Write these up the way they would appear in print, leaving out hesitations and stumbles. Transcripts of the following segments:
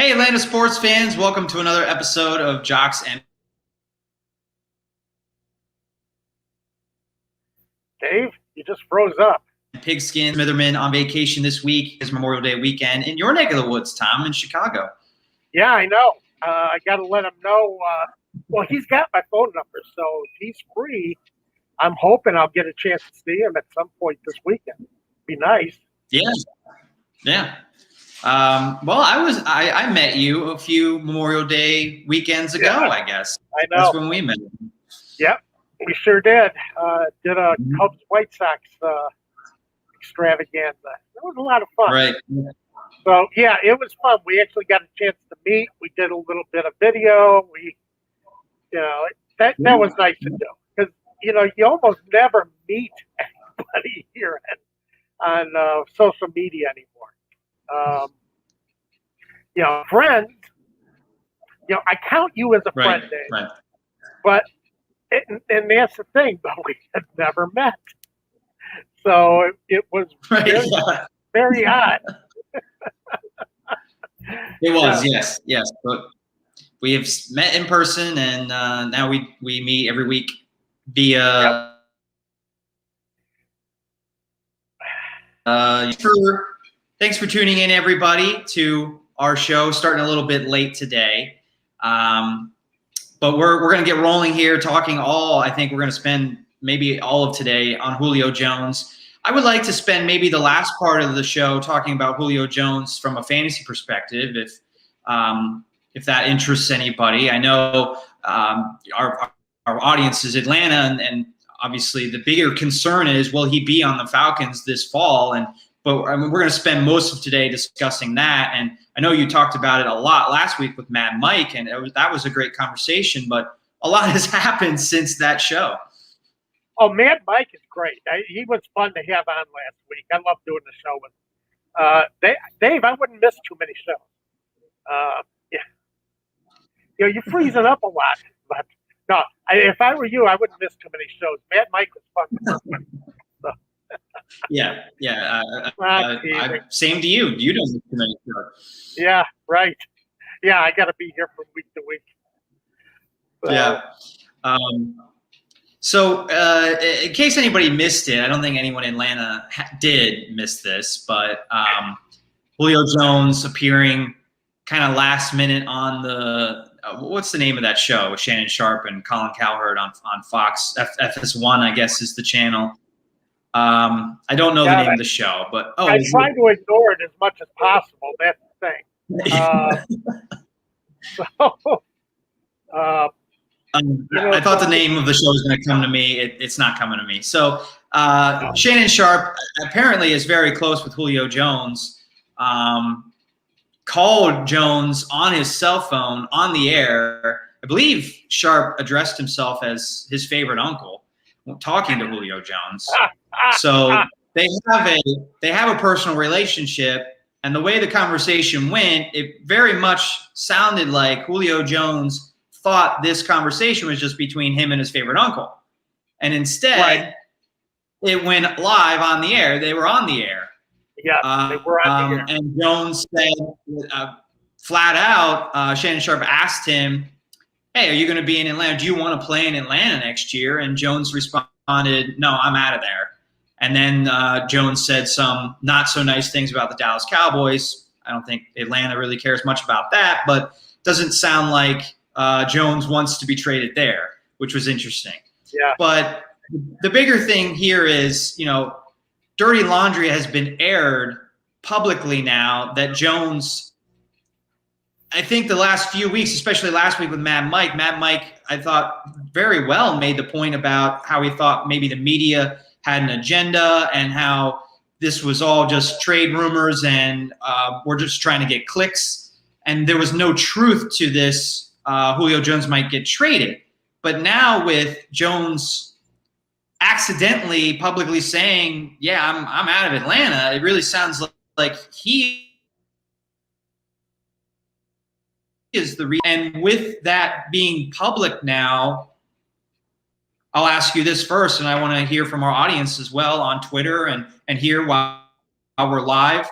Hey, Atlanta sports fans, welcome to another episode of Jocks and Dave, you just froze up. Pigskin. Smitherman on vacation this week. It's Memorial Day weekend in your neck of the woods, Tom, in Chicago. Yeah, I know. I got to let him know. Well, he's got my phone number, so if he's free, I'm hoping I'll get a chance to see him at some point this weekend. Be nice. Yeah. Well, I met you a few Memorial Day weekends ago, I guess. I know. That's when we met. Yep, we sure did. Did a Cubs White Sox extravaganza. It was a lot of fun. Right. So, yeah, it was fun. We actually got a chance to meet. We did a little bit of video. That was nice to do. Because, you almost never meet anybody here on social media anymore. Friends, I count you as a friend, Dave. Right. But, and that's the thing, but we had never met. So it was very odd. It was, yes. But we have met in person, and now we meet every week via. Thanks for tuning in, everybody, to our show. Starting a little bit late today, but we're going to get rolling here. I think we're going to spend maybe all of today on Julio Jones. I would like to spend maybe the last part of the show talking about Julio Jones from a fantasy perspective, if that interests anybody. I know our audience is Atlanta, and obviously the bigger concern is, will he be on the Falcons this fall? But we're going to spend most of today discussing that. And I know you talked about it a lot last week with Mad Mike, and that was a great conversation. But a lot has happened since that show. Oh, Mad Mike is great. He was fun to have on last week. I love doing the show with him. Dave, I wouldn't miss too many shows. You're freezing up a lot. But no, if I were you, I wouldn't miss too many shows. Mad Mike was fun. So. Same to you. You don't miss too many shows. Yeah, right. Yeah, I got to be here from week to week. So. Yeah. So in case anybody missed it, I don't think anyone in Atlanta did miss this, but Julio Jones appearing kind of last minute on the what's the name of that show with Shannon Sharpe and Colin Cowherd on Fox FS1, I guess is the channel. I don't know the name of the show, but I try to ignore it as much as possible. That's the thing. I thought the name of the show was going to come to me. It's not coming to me. So Shannon Sharpe apparently is very close with Julio Jones. Called Jones on his cell phone on the air. I believe Sharpe addressed himself as his favorite uncle, talking to Julio Jones. So they have a personal relationship. And the way the conversation went, it very much sounded like Julio Jones thought this conversation was just between him and his favorite uncle. And instead, it went live on the air. They were on the air. Yeah, they were on the air. And Jones said flat out, Shannon Sharpe asked him, hey, are you going to be in Atlanta? Do you want to play in Atlanta next year? And Jones responded, no, I'm out of there. And then Jones said some not so nice things about the Dallas Cowboys. I don't think Atlanta really cares much about that, but doesn't sound like Jones wants to be traded there, which was interesting. Yeah. But the bigger thing here is, dirty laundry has been aired publicly now that Jones, I think the last few weeks, especially last week with Mad Mike, I thought very well made the point about how he thought maybe the media had an agenda and how this was all just trade rumors and we're just trying to get clicks. And there was no truth to this. Julio Jones might get traded. But now with Jones accidentally publicly saying, yeah, I'm out of Atlanta, it really sounds like he is the reason. And with that being public now, I'll ask you this first, and I want to hear from our audience as well on Twitter and here while we're live.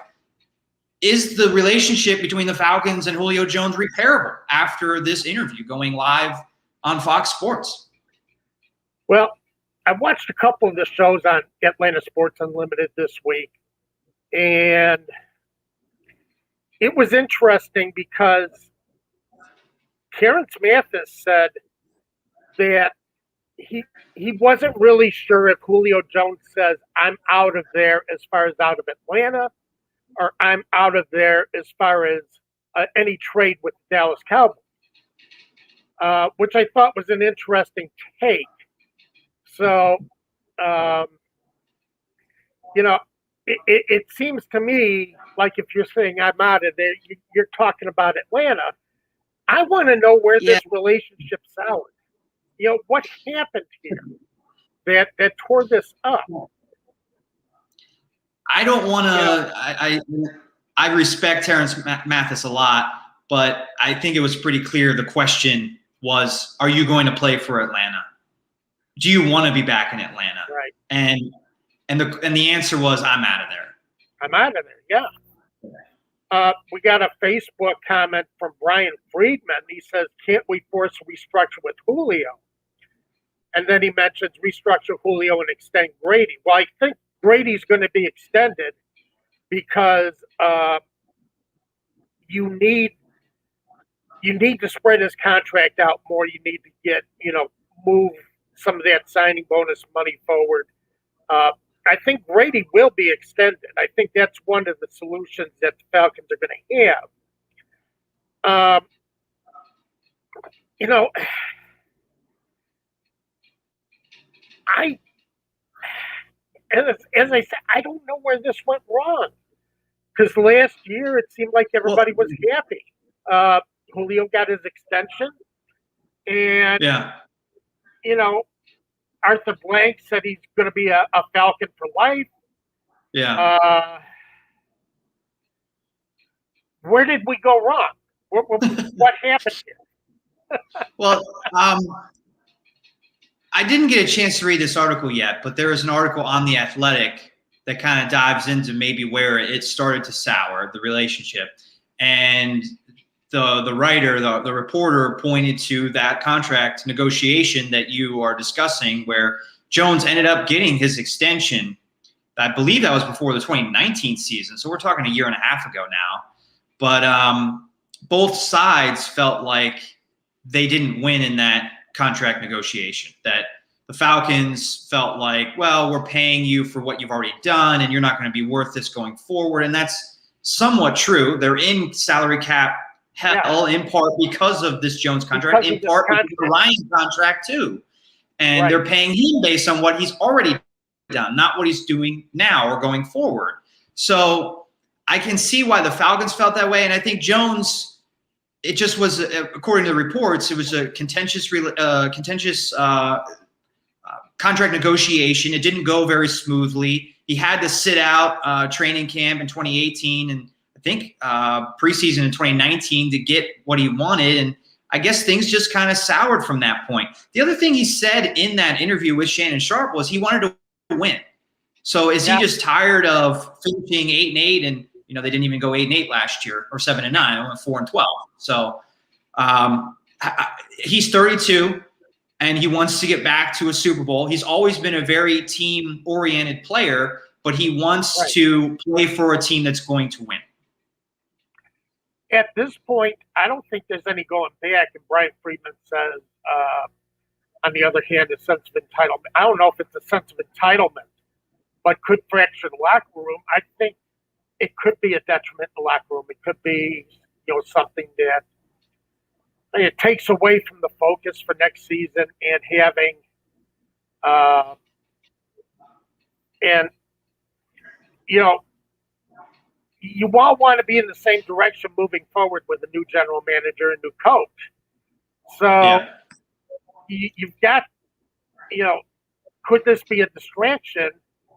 is the relationship between the Falcons and Julio Jones repairable after this interview going live on Fox Sports? Well, I watched a couple of the shows on Atlanta Sports Unlimited this week, and it was interesting because Terrence Mathis said that he wasn't really sure if Julio Jones says, I'm out of there as far as out of Atlanta, or I'm out of there as far as any trade with the Dallas Cowboys, which I thought was an interesting take. So, it seems to me like if you're saying I'm out of there, you're talking about Atlanta. I want to know where this relationship soured. What happened here that tore this up? I don't want to. I respect Terrence Mathis a lot, but I think it was pretty clear the question was, are you going to play for Atlanta? Do you want to be back in Atlanta? Right. And the answer was, I'm out of there. I'm out of there, yeah. We got a Facebook comment from Brian Friedman. He says, can't we force a restructure with Julio? And then he mentions restructure Julio and extend Grady. Well, I think Grady's going to be extended because you need to spread his contract out more. You need to get, move some of that signing bonus money forward. I think Brady will be extended. I think that's one of the solutions that the Falcons are going to have. As I said, I don't know where this went wrong. Because last year it seemed like everybody was happy. Julio got his extension, and Arthur Blank said he's going to be a Falcon for life. Yeah. Where did we go wrong? What happened here? Well, I didn't get a chance to read this article yet, but there is an article on The Athletic that kind of dives into maybe where it started to sour, the relationship. And the writer, the reporter pointed to that contract negotiation that you are discussing where Jones ended up getting his extension. I believe that was before the 2019 season. So we're talking a year and a half ago now. But both sides felt like they didn't win in that contract negotiation, that the Falcons felt like, well, we're paying you for what you've already done and you're not going to be worth this going forward. And that's somewhat true. They're in salary cap hell in part because of this Jones contract, in part because of the Ryan contract too. And they're paying him based on what he's already done, not what he's doing now or going forward. So I can see why the Falcons felt that way. And I think Jones, it just was, according to the reports, it was a contentious contract negotiation. It didn't go very smoothly. He had to sit out training camp in 2018 and I think preseason in 2019 to get what he wanted. And I guess things just kind of soured from that point. The other thing he said in that interview with Shannon Sharpe was he wanted to win. So is he just tired of finishing 8-8 and they didn't even go 8-8 last year or 7-9, they went 4-12. So he's 32 and he wants to get back to a Super Bowl. He's always been a very team-oriented player, but he wants to play for a team that's going to win. At this point, I don't think there's any going back. And Brian Friedman says, on the other hand, a sense of entitlement. I don't know if it's a sense of entitlement, but could fracture the locker room. I think it could be a detriment in the locker room. It could be, something that it takes away from the focus for next season and having, you all want to be in the same direction moving forward with a new general manager and new coach. So you've got, could this be a distraction?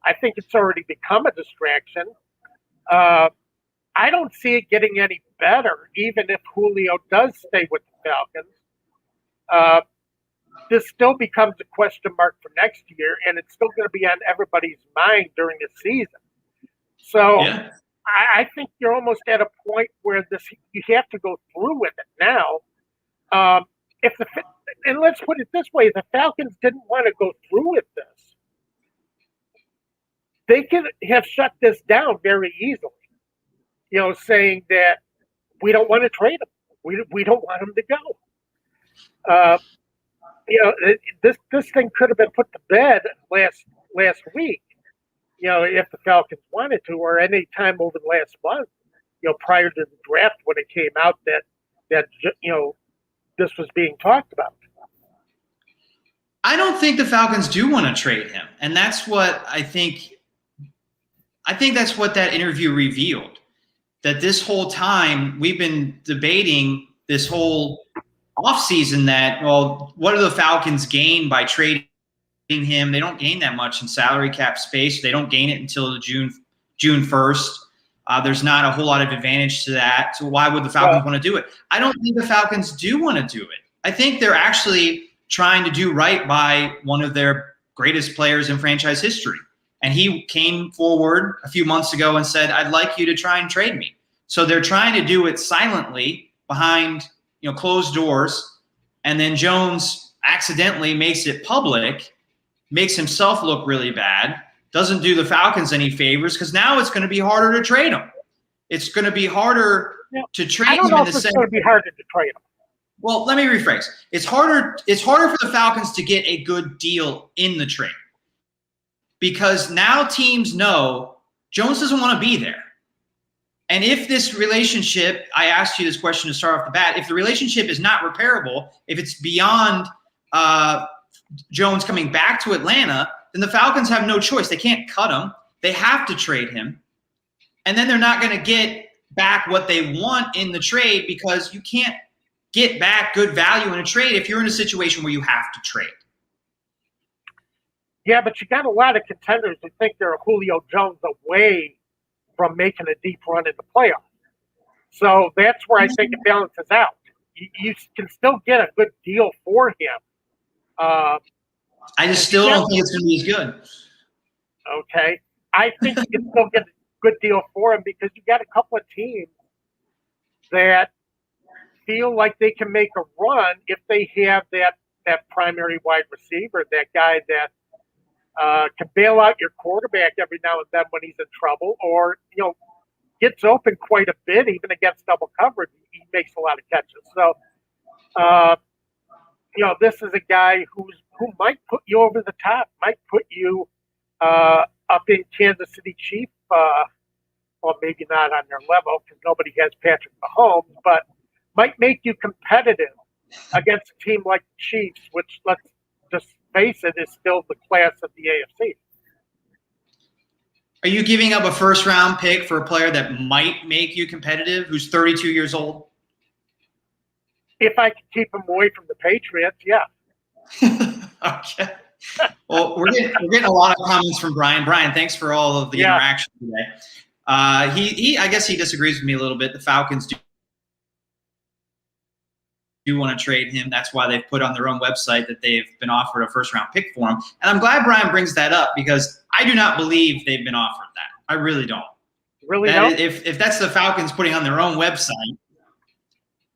I think it's already become a distraction. I don't see it getting any better, even if Julio does stay with the Falcons. This still becomes a question mark for next year, and it's still going to be on everybody's mind during the season. So I think you're almost at a point where you have to go through with it now. If the and let's put it this way, the Falcons didn't want to go through with this. They could have shut this down very easily, saying that we don't want to trade him. We don't want him to go. This thing could have been put to bed last week. If the Falcons wanted to, or any time over the last month, prior to the draft when it came out that this was being talked about. I don't think the Falcons do want to trade him, and that's what I think. I think that's what that interview revealed. That this whole time we've been debating this whole offseason that, well, what do the Falcons gain by trading him? They don't gain that much in salary cap space. They don't gain it until June 1st. There's not a whole lot of advantage to that. So why would the Falcons want to do it? I don't think the Falcons do want to do it. I think they're actually trying to do right by one of their greatest players in franchise history. And he came forward a few months ago and said, I'd like you to try and trade me. So they're trying to do it silently behind closed doors. And then Jones accidentally makes it public, makes himself look really bad, doesn't do the Falcons any favors, because now it's going to be harder to trade him. It's going to be harder to trade him. I don't know if it's going to be harder to trade him. Well, let me rephrase. It's harder for the Falcons to get a good deal in the trade, because now teams know Jones doesn't want to be there. And if this relationship, I asked you this question to start off the bat, if the relationship is not repairable, if it's beyond Jones coming back to Atlanta, then the Falcons have no choice. They can't cut him. They have to trade him. And then they're not going to get back what they want in the trade, because you can't get back good value in a trade if you're in a situation where you have to trade. Yeah, but you got a lot of contenders who think they're a Julio Jones away from making a deep run in the playoffs. So that's where I think it balances out. You can still get a good deal for him. I just still don't think it's going to be as good. Okay. I think you can still get a good deal for him, because you got a couple of teams that feel like they can make a run if they have that primary wide receiver, that guy that can bail out your quarterback every now and then when he's in trouble, or gets open quite a bit even against double coverage. He makes a lot of catches. So, this is a guy who might put you over the top, might put you up in Kansas City Chiefs. Well, maybe not on their level, because nobody has Patrick Mahomes, but might make you competitive against a team like the Chiefs, which, let's just face it, is still the class of the AFC. Are you giving up a first-round pick for a player that might make you competitive, who's 32 years old? If I could keep him away from the Patriots, yeah. Okay. Well, we're getting a lot of comments from Brian. Brian, thanks for all of the interaction today. He I guess he disagrees with me a little bit. The Falcons do want to trade him. That's why they've put on their own website that they've been offered a first-round pick for him. And I'm glad Brian brings that up, because I do not believe they've been offered that. I really don't. Really don't? If that's the Falcons putting on their own website,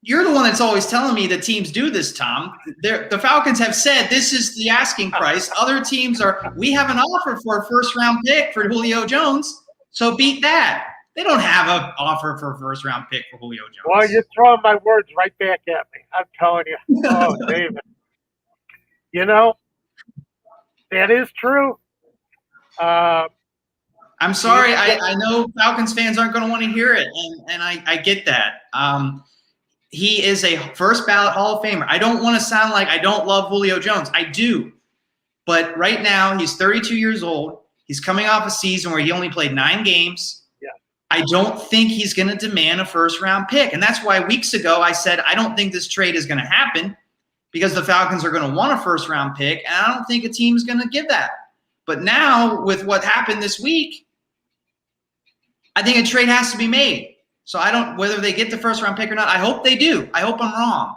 you're the one that's always telling me that teams do this, Tom. The Falcons have said this is the asking price. Other teams we have an offer for a first-round pick for Julio Jones, so beat that. They don't have an offer for a first-round pick for Julio Jones. Well, you're throwing my words right back at me. I'm telling you. Oh, David. That is true. I'm sorry. I know Falcons fans aren't going to want to hear it, and I get that. He is a first-ballot Hall of Famer. I don't want to sound like I don't love Julio Jones. I do. But right now, he's 32 years old. He's coming off a season where he only played 9 games. I don't think he's going to demand a first-round pick. And that's why weeks ago I said I don't think this trade is going to happen, because the Falcons are going to want a first-round pick, and I don't think a team's going to give that. But now, with what happened this week, I think a trade has to be made. So whether they get the first-round pick or not, I hope they do. I hope I'm wrong.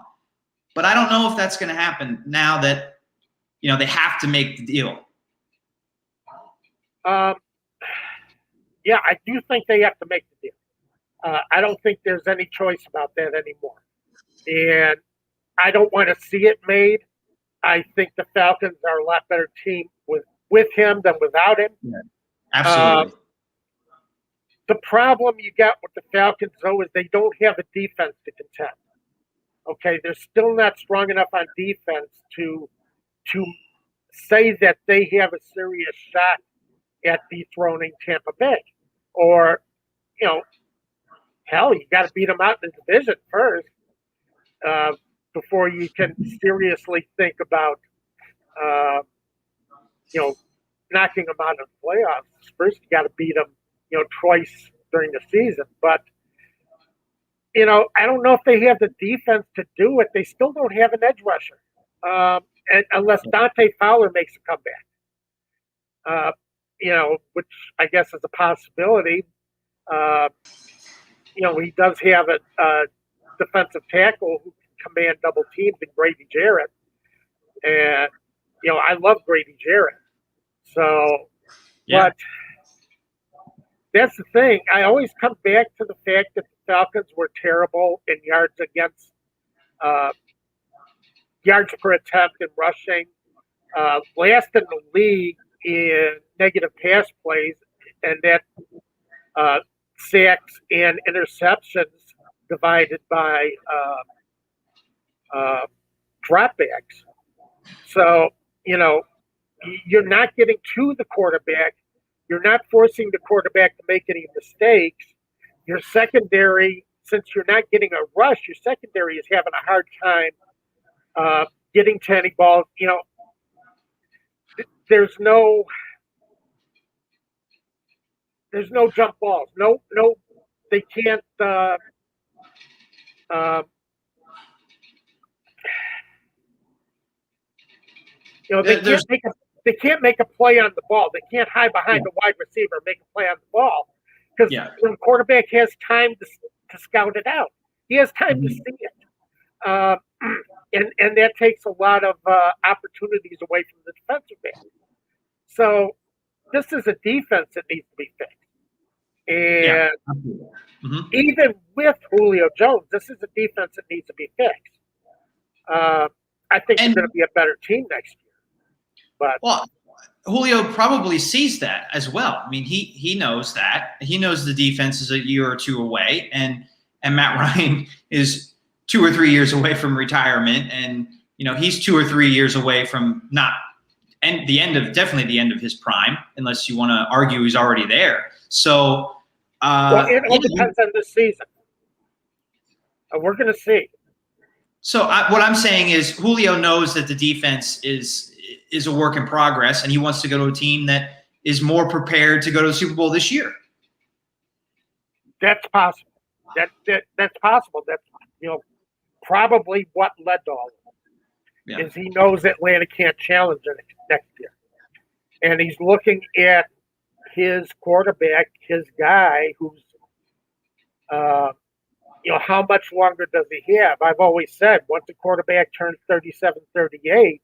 But I don't know if that's going to happen now that, they have to make the deal. yeah, I do think they have to make the deal. I don't think there's any choice about that anymore. And I don't want to see it made. I think the Falcons are a lot better team with him than without him. Yeah, absolutely. The problem you got with the Falcons, though, is they don't have a defense to contend. Okay, they're still not strong enough on defense to say that they have a serious shot at dethroning Tampa Bay, or hell, you got to beat them out in the division first before you can seriously think about knocking them out of the playoffs. First, you got to beat them twice during the season, but. I don't know if they have the defense to do it. They still don't have an edge rusher, and unless Dante Fowler makes a comeback, which I guess is a possibility. He does have a defensive tackle who can command double teams in Grady Jarrett, and I love Grady Jarrett. So, yeah. But that's the thing. I always come back to the fact that the Falcons were terrible in yards against yards per attempt in rushing, last in the league in negative pass plays, and that sacks and interceptions divided by dropbacks. So, you're not getting to the quarterback. You're not forcing the quarterback to make any mistakes. Your secondary, since you're not getting a rush, your secondary is having a hard time getting to any balls. There's no jump balls. No, they can't. They can't make a play on the ball. They can't hide behind the wide receiver and make a play on the ball because the quarterback has time to scout it out. He has time to see it, and that takes a lot of opportunities away from the defensive back. So this is a defense that needs to be fixed. And even with Julio Jones, this is a defense that needs to be fixed. I think they're going to be a better team next year. Well, Julio probably sees that as well. I mean, he knows that. He knows the defense is a year or two away, and Matt Ryan is 2 or 3 years away from retirement, and he's 2 or 3 years away from definitely the end of his prime, unless you want to argue he's already there. So it all depends on this season. We're going to see. So what I'm saying is Julio knows that the defense is a work in progress, and he wants to go to a team that is more prepared to go to the Super Bowl this year. That's possible. That's possible. That's probably what led to all of it. Is he knows Atlanta can't challenge it next year, and he's looking at his quarterback, his guy, who's how much longer does he have? I've always said once a quarterback turns 37, 38.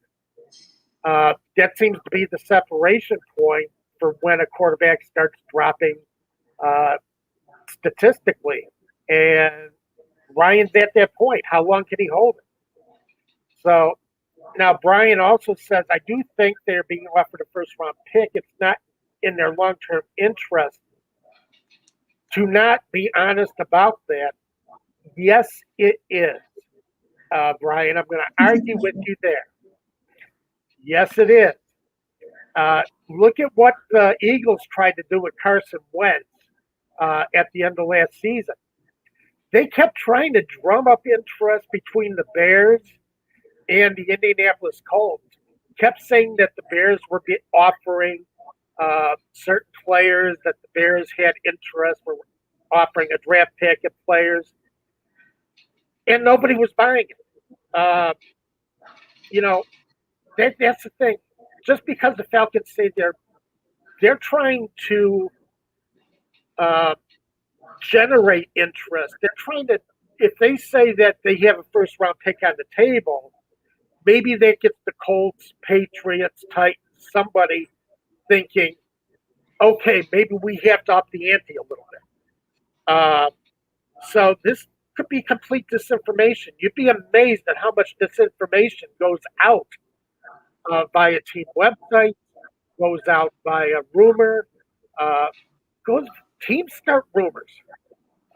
That seems to be the separation point for when a quarterback starts dropping statistically. And Ryan's at that point. How long can he hold it? So now Brian also says, I do think they're being offered a first-round pick. It's not in their long-term interest. To not be honest about that, yes, it is. Brian, I'm going to argue with you there. Yes, it is. Look at what the Eagles tried to do with Carson Wentz at the end of last season. They kept trying to drum up interest between the Bears and the Indianapolis Colts. Kept saying that the Bears were offering certain players, that the Bears had interest, were offering a draft pick of players, and nobody was buying it. That's the thing. Just because the Falcons say they're trying to generate interest, they're trying to. If they say that they have a first-round pick on the table, maybe that gets the Colts, Patriots, Titans, somebody thinking, okay, maybe we have to up the ante a little bit. So this could be complete disinformation. You'd be amazed at how much disinformation goes out via team websites, goes out via rumor, uh, goes teams start rumors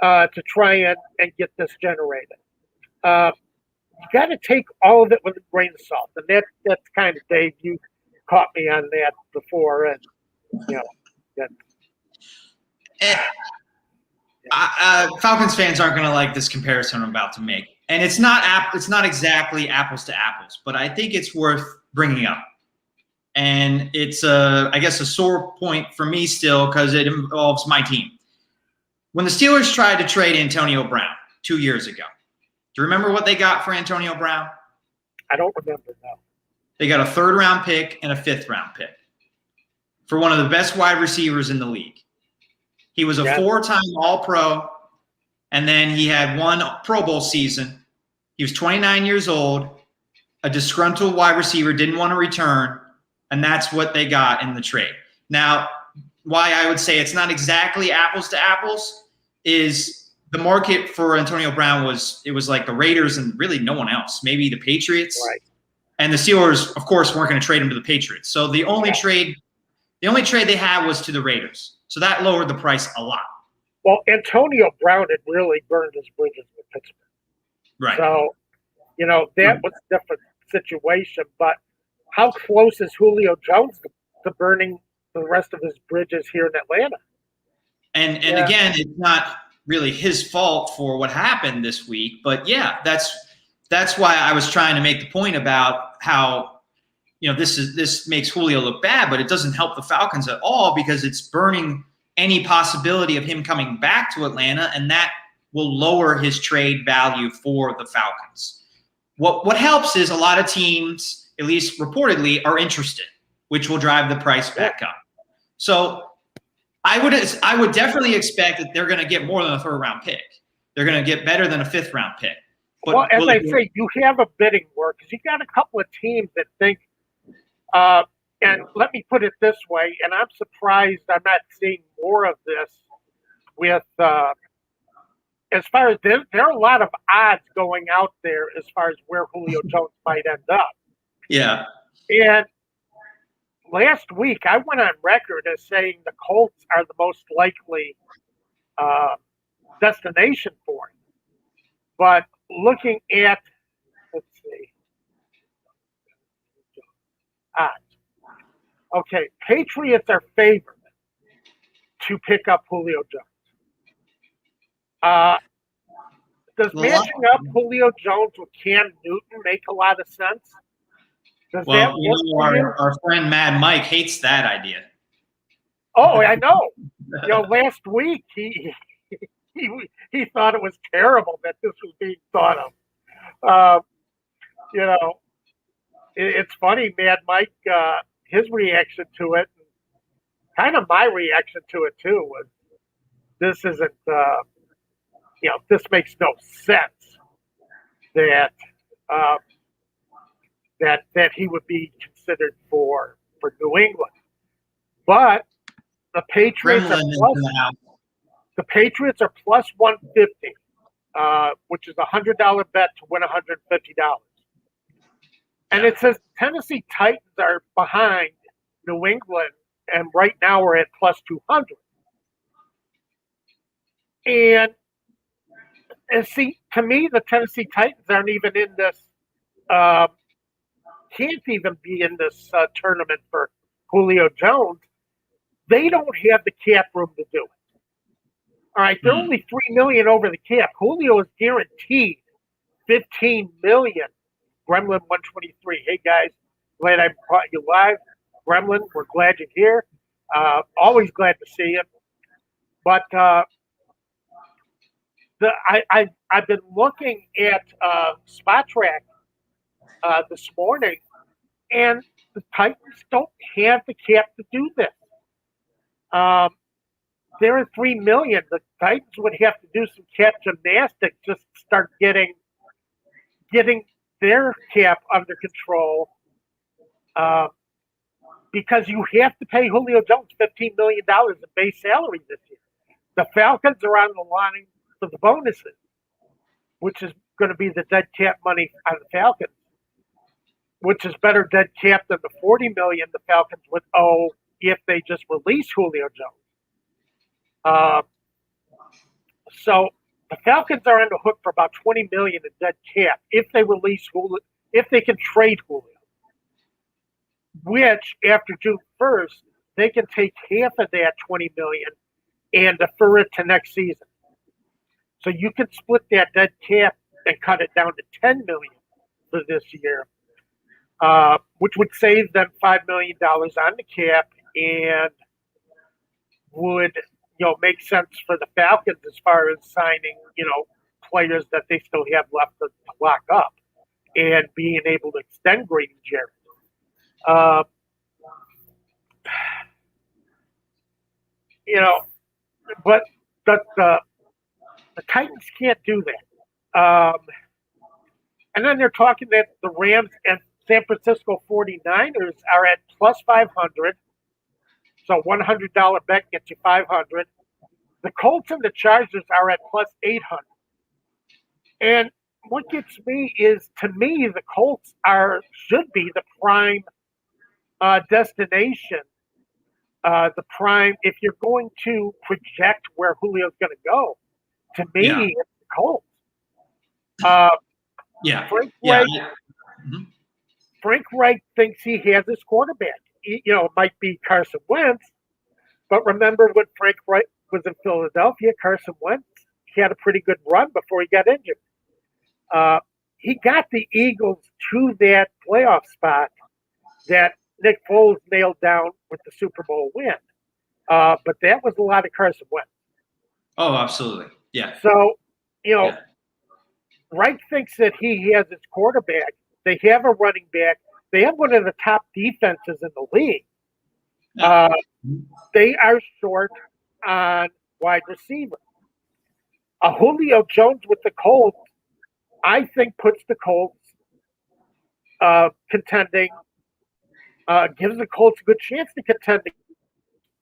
to try and get this generated. You got to take all of it with a grain of salt, and that's kind of Dave. You caught me on that before, and you know that. Falcons fans aren't going to like this comparison I'm about to make, and it's not exactly apples to apples, but I think it's worth bringing up, and it's I guess a sore point for me still because it involves my team. When the Steelers tried to trade Antonio Brown 2 years ago, do you remember what they got for Antonio Brown? I don't remember now. They got a 3rd-round pick and a 5th-round pick for one of the best wide receivers in the league. He was a 4-time All-Pro, and then he had 1 Pro Bowl season. He was 29 years old, a disgruntled wide receiver, didn't want to return, and that's what they got in the trade. Now, why I would say it's not exactly apples to apples is the market for Antonio Brown was like the Raiders and really no one else, maybe the Patriots. Right. And the Steelers, of course, weren't going to trade him to the Patriots. So the only trade they had was to the Raiders. So that lowered the price a lot. Well, Antonio Brown had really burned his bridges with Pittsburgh. Right. So, that was a different situation. But how close is Julio Jones to burning the rest of his bridges here in Atlanta? And again, it's not really his fault for what happened this week. But, yeah, that's why I was trying to make the point about how this makes Julio look bad, but it doesn't help the Falcons at all because it's burning any possibility of him coming back to Atlanta, and that will lower his trade value for the Falcons. What helps is a lot of teams, at least reportedly, are interested, which will drive the price back up. So I would definitely expect that they're going to get more than a 3rd-round pick. They're going to get better than a 5th-round pick. But well, as I say, you have a bidding war because you got a couple of teams that think. And let me put it this way, and I'm surprised I'm not seeing more of this with as far as there are a lot of odds going out there as far as where Julio Jones might end up. Yeah. And last week, I went on record as saying the Colts are the most likely destination for him. But looking at, let's see. Okay, Patriots are favored to pick up Julio Jones. Does matching up Julio Jones with Cam Newton make a lot of sense? Does that work our friend Mad Mike hates that idea. Oh, I know. Last week he thought it was terrible that this was being thought of. It's funny, Mad Mike. His reaction to it, kind of my reaction to it too, was this isn't, this makes no sense that that he would be considered for New England. But the Patriots are plus 150, which is $100 bet to win $150. And it says Tennessee Titans are behind New England, and right now we're at plus 200. And see, to me, the Tennessee Titans aren't even in this, can't even be in this tournament for Julio Jones. They don't have the cap room to do it. All right, they're only $3 million over the cap. Julio is guaranteed $15 million. Gremlin 123. Hey guys, glad I brought you live. Gremlin, we're glad you're here. Always glad to see you. But I've been looking at Spot Track this morning, and the Titans don't have the cap to do this. They're at $3 million. The Titans would have to do some cap gymnastics just to start getting their cap under control. because you have to pay Julio Jones $15 million in base salary this year. The Falcons are on the line for the bonuses, which is going to be the dead cap money on the Falcons, which is better dead cap than the $40 million the Falcons would owe if they just release Julio Jones. So the Falcons are on the hook for about $20 million in dead cap if they release Julio, if they can trade Julio, which after June 1st, they can take half of that $20 million and defer it to next season. So you can split that dead cap and cut it down to $10 million for this year, which would save them $5 million on the cap and would, make sense for the Falcons as far as signing, players that they still have left to lock up and being able to extend Grady Jarrett. But the Titans can't do that. And then they're talking that the Rams and San Francisco 49ers are at plus 500. So $100 bet gets you 500. The Colts and the Chargers are at plus 800. And what gets me is, to me, the Colts should be the prime destination. The prime, if you're going to project where Julio's going to go, to me, it's the Colts. Frank Reich thinks he has his quarterback. It might be Carson Wentz, but remember when Frank Reich was in Philadelphia, Carson Wentz had a pretty good run before he got injured. He got the Eagles to that playoff spot that Nick Foles nailed down with the Super Bowl win. But that was a lot of Carson Wentz. Oh, absolutely. Yeah. So, Reich thinks that he has his quarterback. They have a running back. They have one of the top defenses in the league. They are short on wide receiver. Julio Jones with the Colts, I think, puts the Colts contending, gives the Colts a good chance to contend,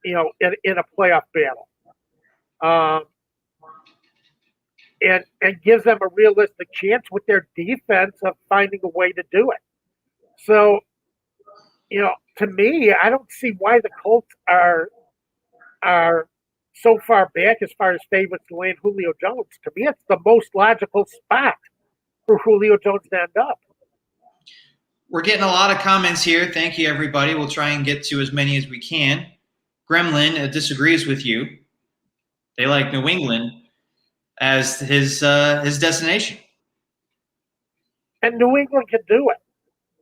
in a playoff battle. And gives them a realistic chance with their defense of finding a way to do it. So, to me, I don't see why the Colts are so far back as far as favorites to land Julio Jones. To me, it's the most logical spot for Julio Jones to end up. We're getting a lot of comments here. Thank you, everybody. We'll try and get to as many as we can. Gremlin disagrees with you. They like New England as his destination. And New England can do it.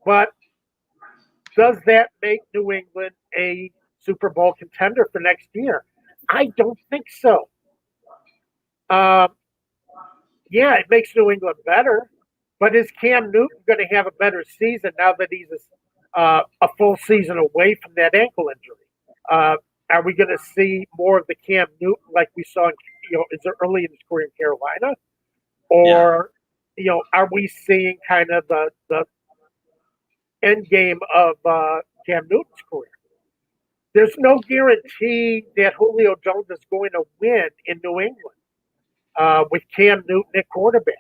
But does that make New England a Super Bowl contender for next year? I don't think so. It makes New England better. But is Cam Newton going to have a better season now that he's a full season away from that ankle injury? Are we going to see more of the Cam Newton like we saw early in his career in Carolina? Or, are we seeing kind of the end game of Cam Newton's career? There's no guarantee that Julio Jones is going to win in New England with Cam Newton at quarterback.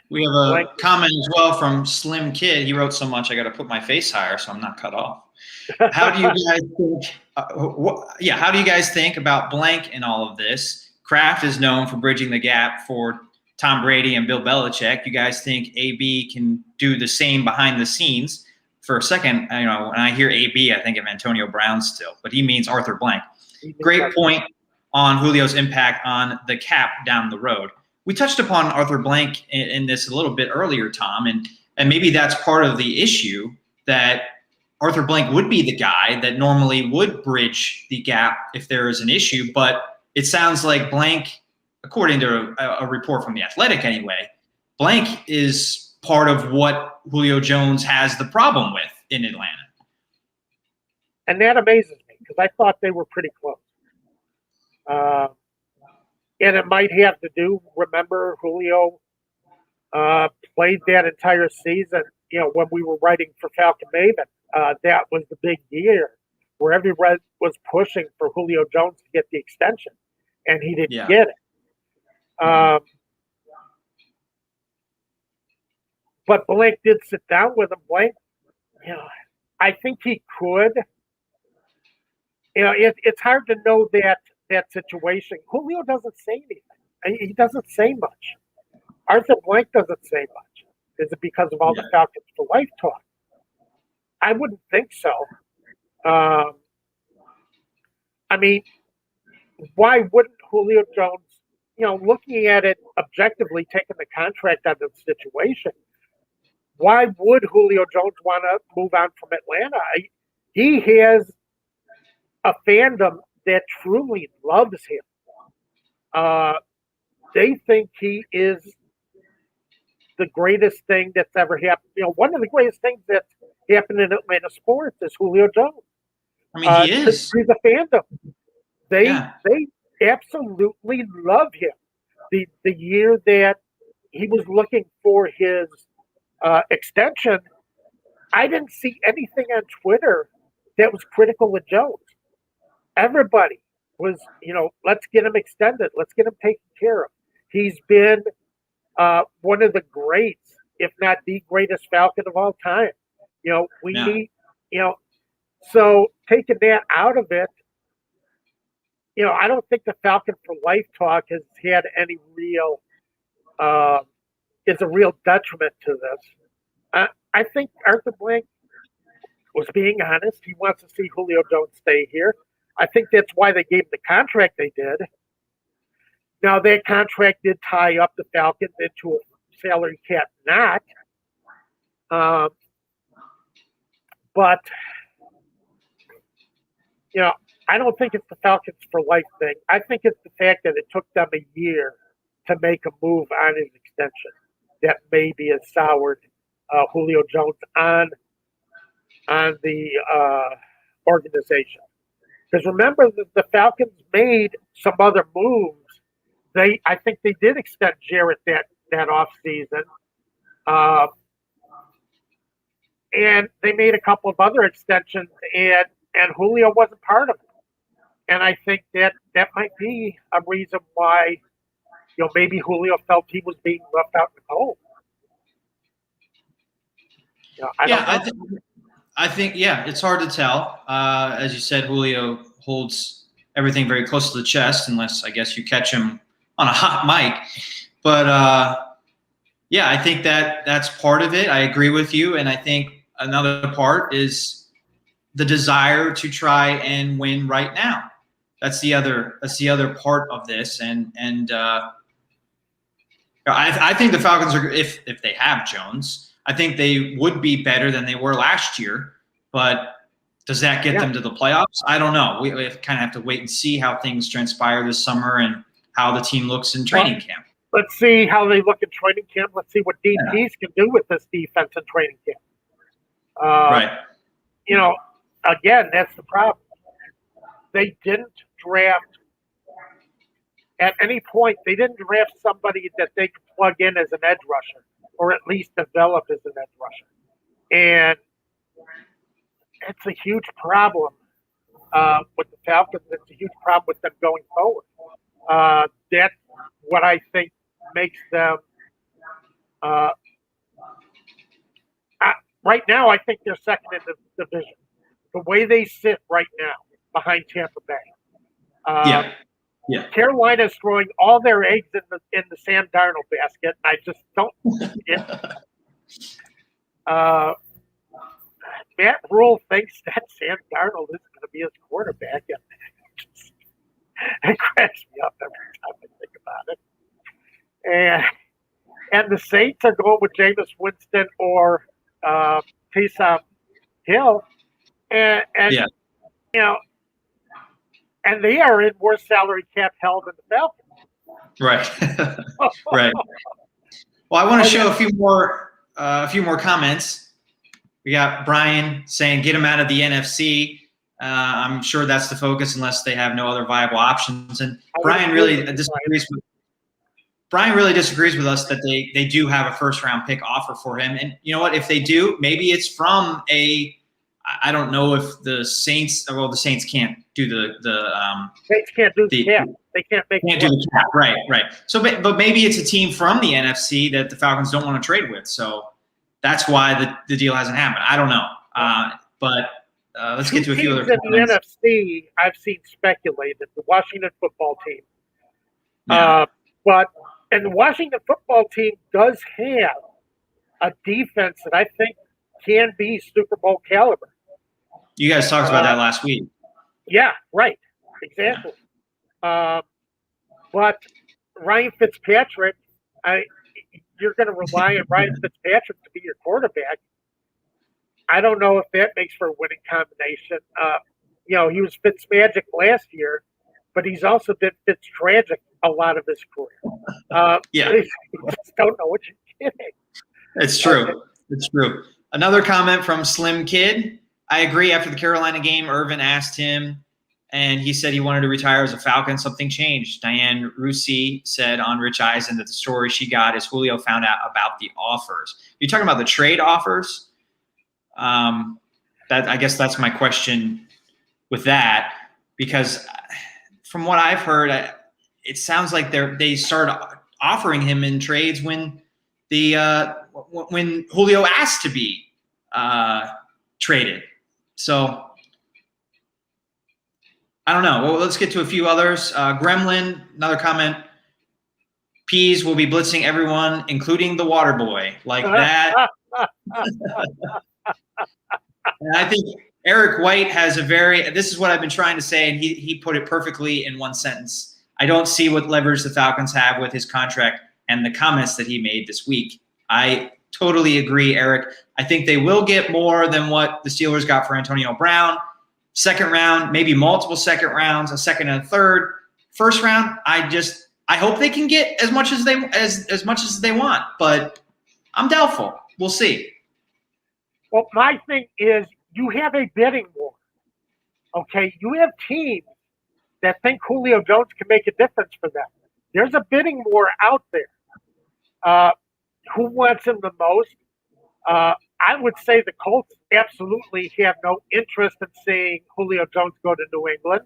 We have a comment as well from Slim Kid. He wrote so much, I got to put my face higher so I'm not cut off. How do you guys think? How do you guys think about blank in all of this? Kraft is known for bridging the gap for Tom Brady and Bill Belichick. You guys think AB can do the same behind the scenes? For a second, when I hear AB, I think of Antonio Brown still, but he means Arthur Blank. Great point on Julio's impact on the cap down the road. We touched upon Arthur Blank in this a little bit earlier, Tom, and maybe that's part of the issue, that Arthur Blank would be the guy that normally would bridge the gap if there is an issue, but it sounds like Blank, according to a report from The Athletic anyway, Blank is part of what Julio Jones has the problem with in Atlanta. And that amazes me because I thought they were pretty close. And it might have to do, remember, Julio played that entire season when we were writing for Falcon Maven, that was the big year where everyone was pushing for Julio Jones to get the extension, and he didn't get it. But Blank did sit down with him. Blank, I think he could. It's hard to know that situation. Julio doesn't say anything. He doesn't say much. Arthur Blank doesn't say much. Is it because of all the Falcons for Life talk? I wouldn't think so. I mean, why wouldn't Julio Jones, looking at it objectively, taking the contract out of the situation, why would Julio Jones want to move on from Atlanta? He has a fandom that truly loves him. They think he is the greatest thing that's ever happened. One of the greatest things that's happened in Atlanta sports is Julio Jones. I mean, he is. He's a fandom. They absolutely love him. The year that he was looking for his extension, I didn't see anything on Twitter that was critical of Jones. Everybody was, let's get him extended. Let's get him taken care of. He's been one of the greats, if not the greatest Falcon of all time. We need, so taking that out of it, I don't think the Falcon for Life talk has had any real, is a real detriment to this. I think Arthur Blank was being honest. He wants to see Julio Jones stay here. I think that's why they gave the contract they did. Now, that contract did tie up the Falcons into a salary cap knot. But, I don't think it's the Falcons for Life thing. I think it's the fact that it took them a year to make a move on his extension that maybe has soured Julio Jones on the organization. Because remember, the Falcons made some other moves. I think they did extend Jarrett that offseason. And they made a couple of other extensions, and Julio wasn't part of it. And I think that might be a reason why, maybe Julio felt he was being left out in the cold. I think, it's hard to tell. As you said, Julio holds everything very close to the chest, unless I guess you catch him on a hot mic. But I think that's part of it. I agree with you, and I think another part is the desire to try and win right now. That's the other part of this, and I think the Falcons are, if they have Jones, I think they would be better than they were last year. But does that get them to the playoffs? I don't know. We kind of have to wait and see how things transpire this summer and how the team looks in training camp. Let's see how they look in training camp. Let's see what DTs can do with this defense in training camp. Right. Again, that's the problem. They didn't draft at any point. They didn't draft somebody that they could plug in as an edge rusher, or at least develop as an edge rusher. And it's a huge problem with the Falcons. It's a huge problem with them going forward. That's what I think makes them. Right now, I think they're second in the division. The way they sit right now behind Tampa Bay. Carolina's throwing all their eggs in the Sam Darnold basket. I just don't see it. Matt Rule thinks that Sam Darnold is going to be his quarterback, and it cracks me up every time I think about it. And the Saints are going with Jameis Winston or Taysom Hill, and and they are in more salary cap hell than the Falcons. Right. Right. Well, I want to show a few more comments. We got Brian saying, get him out of the NFC. I'm sure that's the focus unless they have no other viable options. And Brian really disagrees Brian really disagrees with us that they do have a first-round pick offer for him. And you know what? If they do, maybe it's from I don't know if the Saints – well, the Saints can't do Saints can't do the cap. They can't do the cap. Right. So, but maybe it's a team from the NFC that the Falcons don't want to trade with. So that's why the deal hasn't happened. I don't know. But let's get to a few other teams in the NFC I've seen speculated, the Washington football team. Yeah. And the Washington football team does have a defense that I think can be Super Bowl caliber. You guys talked about that last week. Yeah, right. Exactly. But Ryan Fitzpatrick, you're going to rely on Ryan Fitzpatrick to be your quarterback. I don't know if that makes for a winning combination. He was Fitzmagic last year, but he's also been Fitztragic a lot of his career. Yeah. You just don't know what you're getting. It's true. It's true. Another comment from Slim Kid. I agree. After the Carolina game, Irvin asked him, and he said he wanted to retire as a Falcon. Something changed. Diane Russi said on Rich Eisen that the story she got is Julio found out about the offers. You're talking about the trade offers? I guess that's my question with that, because from what I've heard, it sounds like they started offering him in trades when when Julio asked to be traded. So I don't know. Well, let's get to a few others. Gremlin, another comment. Peas will be blitzing everyone, including the water boy, like that. And I think Eric White has this is what I've been trying to say, and he put it perfectly in one sentence. I don't see what leverage the Falcons have with his contract and the comments that he made this week. I totally agree, Eric. I think they will get more than what the Steelers got for Antonio Brown. Second round, maybe multiple second rounds, a second and a third. First round, I hope they can get as much as they want, but I'm doubtful. We'll see. Well, my thing is you have a bidding war. Okay, you have teams that think Julio Jones can make a difference for them. There's a bidding war out there. Who wants him the most? I would say the Colts absolutely have no interest in seeing Julio Jones go to New England.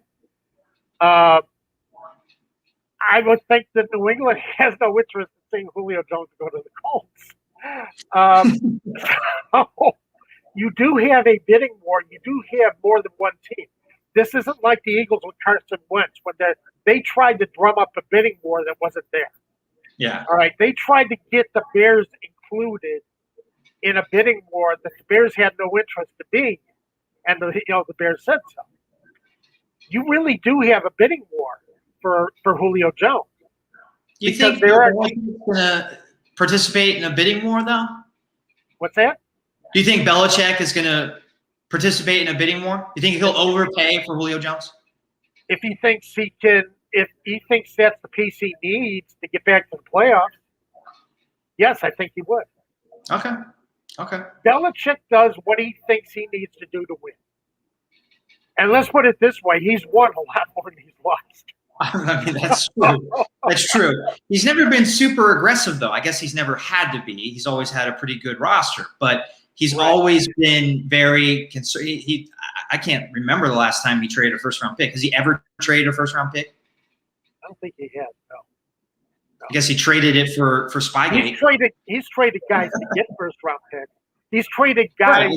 I would think that New England has no interest in seeing Julio Jones go to the Colts. So you do have a bidding war. You do have more than one team. This isn't like the Eagles with Carson Wentz when they tried to drum up a bidding war that wasn't there. Yeah. All right. They tried to get the Bears included in a bidding war that the Bears had no interest in being, and the Bears said so. You really do have a bidding war for Julio Jones. Do you think they're going to participate in a bidding war, though? What's that? Do you think Belichick is going to participate in a bidding war? Do you think he'll overpay for Julio Jones? If he thinks that's the piece he needs to get back to the playoffs, yes, I think he would. Okay. Belichick does what he thinks he needs to do to win. And let's put it this way, he's won a lot more than he's lost. I mean, that's true. That's true. He's never been super aggressive, though. I guess he's never had to be. He's always had a pretty good roster, but he's always been very concerned. I can't remember the last time he traded a first-round pick. Has he ever traded a first-round pick? I don't think he has, no. I guess he traded it for Spygate. He's traded guys to get first-round picks. He's traded guys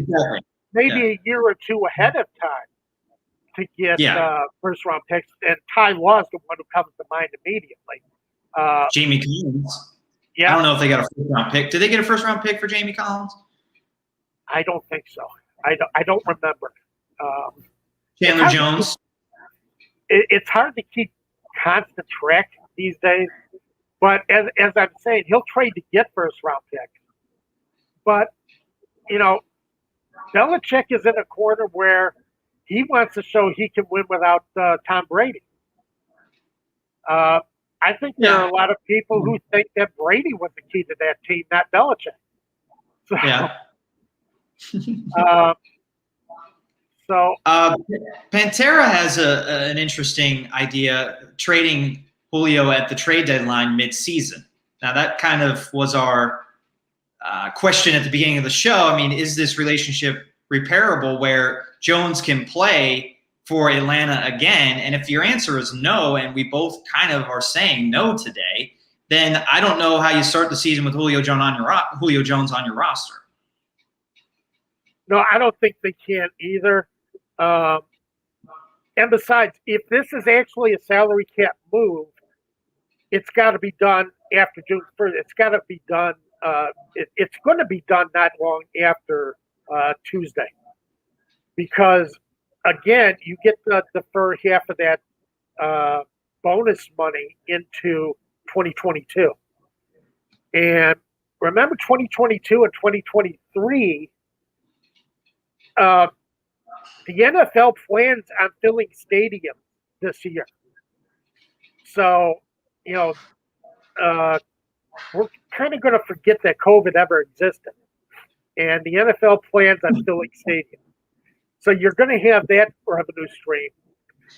a year or two ahead of time to get first-round picks, and Ty Law is the one who comes to mind immediately. Jamie Collins. Yeah. I don't know if they got a first-round pick. Did they get a first-round pick for Jamie Collins? I don't think so. I don't remember. Chandler Jones. It's hard to keep constant track these days. But as I'm saying, he'll trade to get first-round picks. But, Belichick is in a corner where he wants to show he can win without Tom Brady. I think there are a lot of people who think that Brady was the key to that team, not Belichick. So, Pantera has an interesting idea, trading Julio at the trade deadline mid-season. Now, that kind of was our question at the beginning of the show. I mean, is this relationship repairable where Jones can play for Atlanta again? And if your answer is no, and we both kind of are saying no today, then I don't know how you start the season with Julio Jones on your roster. No, I don't think they can either. And besides, if this is actually a salary cap move, it's got to be done after June 1st. It's got to be done. It's going to be done not long after Tuesday, because again, you get to defer half of that bonus money into 2022. And remember, 2022 and 2023, the NFL plans on filling stadiums this year. So, we're kind of going to forget that COVID ever existed. And the NFL plans on filling stadiums. So you're going to have that revenue stream.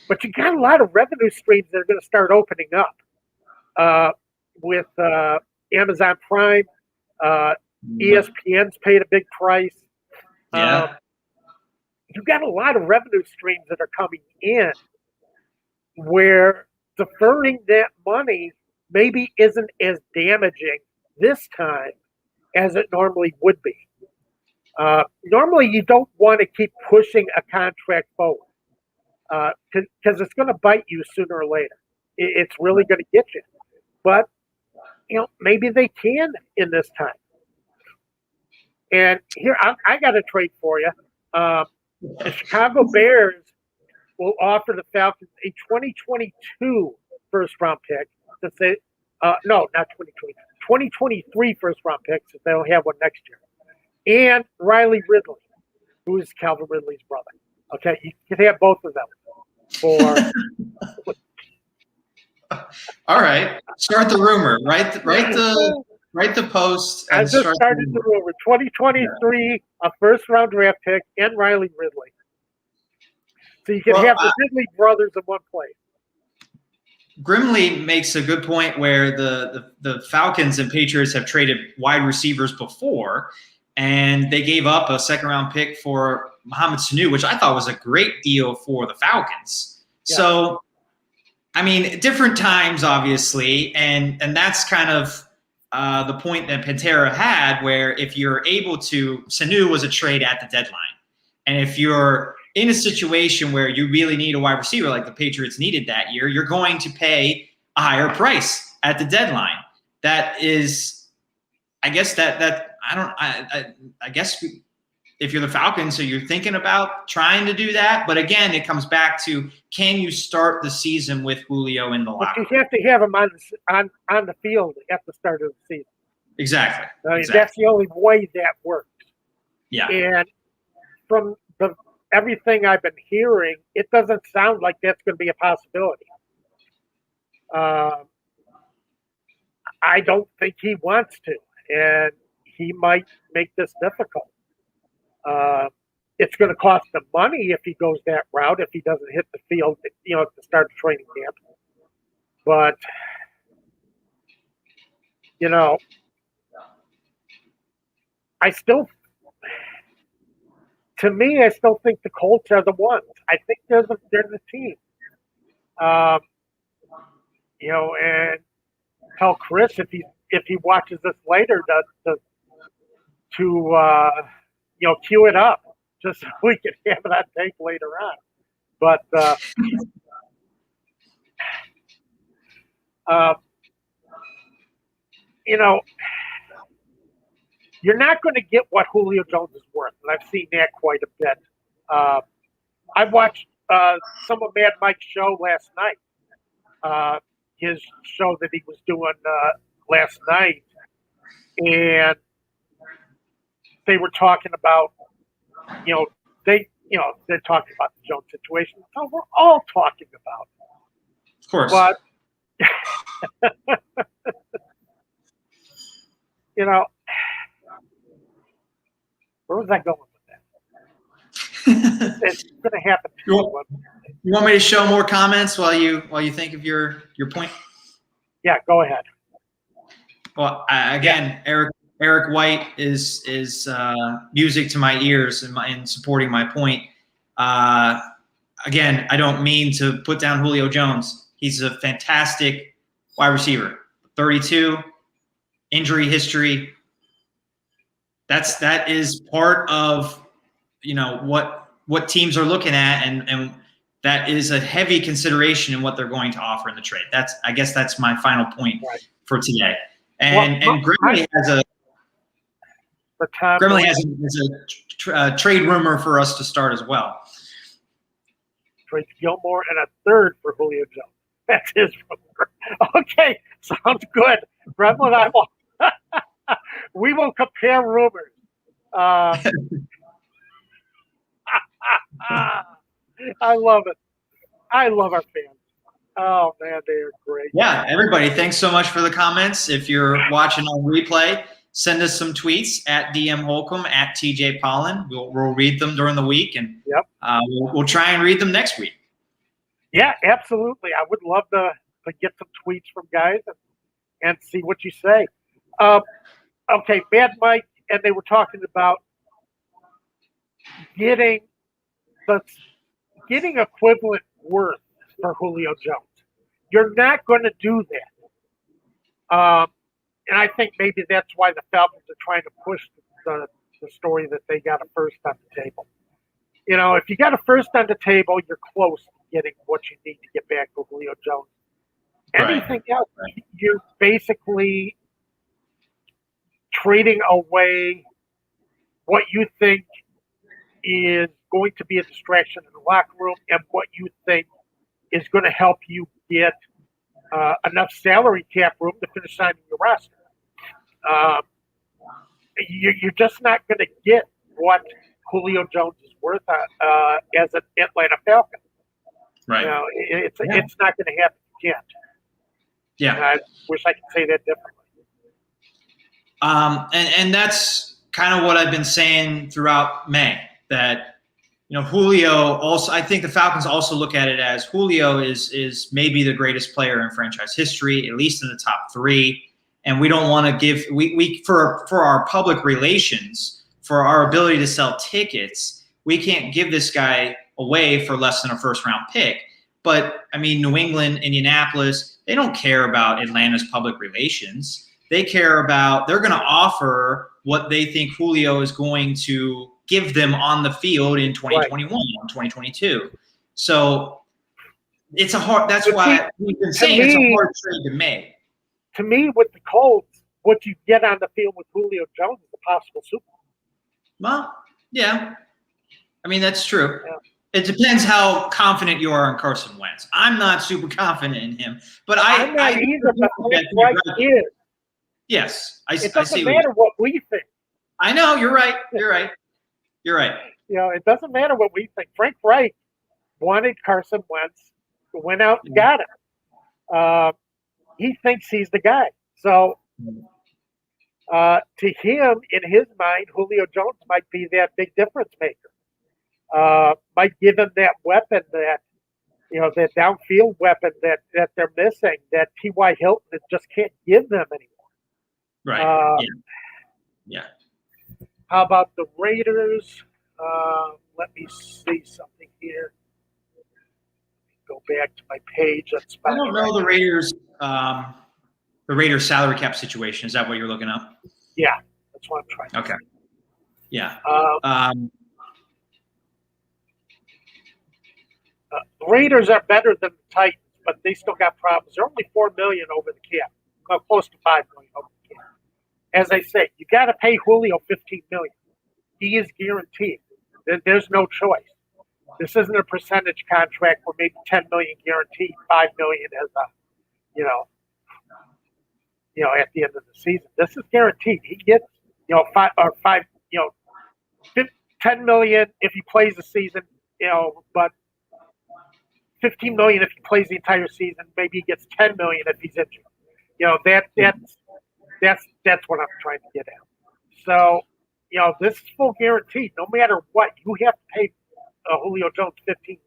But you got a lot of revenue streams that are going to start opening up with Amazon Prime. ESPN's paid a big price. Yeah. You've got a lot of revenue streams that are coming in where deferring that money maybe isn't as damaging this time as it normally would be. Normally, you don't want to keep pushing a contract forward because it's going to bite you sooner or later. It's really going to get you. But, maybe they can in this time. And here, I got a trade for you. The Chicago Bears will offer the Falcons a 2022 first-round pick. No, not 2020. 2023 first-round picks if they don't have one next year. And Riley Ridley, who is Calvin Ridley's brother. Okay, you can have both of them for. All right, start the rumor. Write the post. I just started the rumor. 2023, a first-round draft pick, and Riley Ridley. So you can have the Ridley brothers in one place. Grimley makes a good point where the Falcons and Patriots have traded wide receivers before, and they gave up a second-round pick for Mohamed Sanu, which I thought was a great deal for the Falcons. Yeah. So, I mean, different times, obviously, and that's kind of the point that Pantera had, where if you're able to – Sanu was a trade at the deadline. And if you're in a situation where you really need a wide receiver like the Patriots needed that year, you're going to pay a higher price at the deadline. That is, I guess I guess if you're the Falcons, so you're thinking about trying to do that. But again, it comes back to, can you start the season with Julio in the locker room? You have to have him on the field at the start of the season. Exactly. Exactly. That's the only way that works. Yeah. And from everything I've been hearing, it doesn't sound like that's going to be a possibility. I don't think he wants to, and he might make this difficult. It's going to cost him money if he goes that route, if he doesn't hit the field, at the start of training camp. But, I still think the Colts are the ones. I think they're the team. And tell Chris if he watches this later to cue it up just so we can have that tape later on. But you're not going to get what Julio Jones is worth, and I've seen that quite a bit. I watched some of Mad Mike's show last night, his show that he was doing last night, and they were talking about, they're talking about the Jones situation. So we're all talking about it. Of course. But, where was I going with that? It's going to happen. You want me to show more comments while you think of your point? Yeah, go ahead. Well, again, Eric White is music to my ears in supporting my point. Again, I don't mean to put down Julio Jones. He's a fantastic wide receiver. 32, injury history. That is part of what teams are looking at, and that is a heavy consideration in what they're going to offer in the trade. I guess that's my final point for today. And Grimley has a trade rumor for us to start as well. Trade Gilmore and a third for Julio Jones. That's his rumor. Okay, sounds good. Brevin and I will. We will compare rumors. I love it. I love our fans. Oh, man, they are great. Yeah, everybody, thanks so much for the comments. If you're watching on replay, send us some tweets at DM Holcomb, at TJ Pollen. We'll read them during the week, and we'll try and read them next week. Yeah, absolutely. I would love to get some tweets from guys and see what you say. Okay, Mad Mike, and they were talking about getting equivalent worth for Julio Jones. You're not going to do that. And I think maybe that's why the Falcons are trying to push the story that they got a first on the table. You know, if you got a first on the table, you're close to getting what you need to get back to Julio Jones. Anything else, you're basically trading away what you think is going to be a distraction in the locker room and what you think is going to help you get enough salary cap room to finish signing your roster. You're just not going to get what Julio Jones is worth as an Atlanta Falcon. Right. You know, it's not going to happen. You can't. Yeah. I wish I could say that differently. And that's kind of what I've been saying throughout May, that Julio also, I think the Falcons also look at it as Julio is maybe the greatest player in franchise history, at least in the top 3. And we don't want to give for our public relations, for our ability to sell tickets, we can't give this guy away for less than a first-round pick. But I mean, New England, Indianapolis, they don't care about Atlanta's public relations. They care about, they're going to offer what they think Julio is going to give them on the field in 2021, 2022. So it's that's why we've been saying it's a hard trade to make. To me, with the Colts, what you get on the field with Julio Jones is a possible Super Bowl. Well, yeah. I mean, that's true. Yeah. It depends how confident you are in Carson Wentz. I'm not super confident in him, but I'm not either, but Frank is. Yes. It doesn't matter what we think. I know. You're right. You're right. It doesn't matter what we think. Frank Reich wanted Carson Wentz, went out and got him. He thinks he's the guy. So to him, in his mind, Julio Jones might be that big difference maker. Might give him that weapon that downfield weapon that they're missing, that T.Y. Hilton just can't give them anymore. Right. Yeah. How about the Raiders? Let me see something here. Go back to my page. I don't know the Raiders salary cap situation. Is that what you're looking up? Yeah, that's what I'm trying to Okay. Yeah. The Raiders are better than the Titans, but they still got problems. They're only $4 million over the cap, close to $5 million over the cap. As I say, you got to pay Julio $15 million. He is guaranteed. There's no choice. This isn't a percentage contract where maybe $10 million guaranteed, $5 million as at the end of the season. This is guaranteed. He gets $10 million if he plays the season, but $15 million if he plays the entire season. Maybe he gets $10 million if he's injured. That's what I'm trying to get at. So, this is full guaranteed. No matter what, you have to pay Julio Jones $15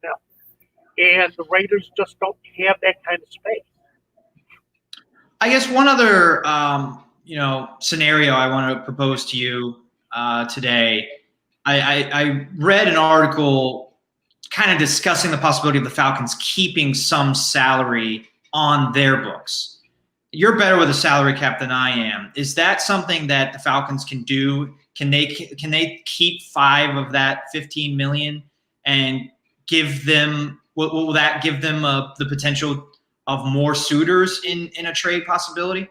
million, and the Raiders just don't have that kind of space. I guess one other scenario I want to propose to you today. I read an article kind of discussing the possibility of the Falcons keeping some salary on their books. You're better with a salary cap than I am. Is that something that the Falcons can do? Can they keep 5 of that $15 million and give them? Will that give them the potential of more suitors in a trade possibility?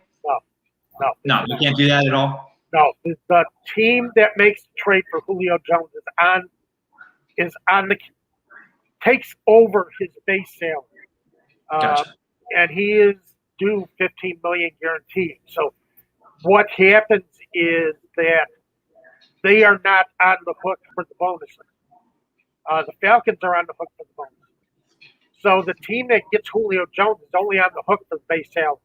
No, you can't do that at all. No, the team that makes the trade for Julio Jones takes over his base salary, Gotcha. and he is due $15 million guaranteed. So what happens is that they are not on the hook for the bonuses. The Falcons are on the hook for the bonuses. So the team that gets Julio Jones is only on the hook for the base salary,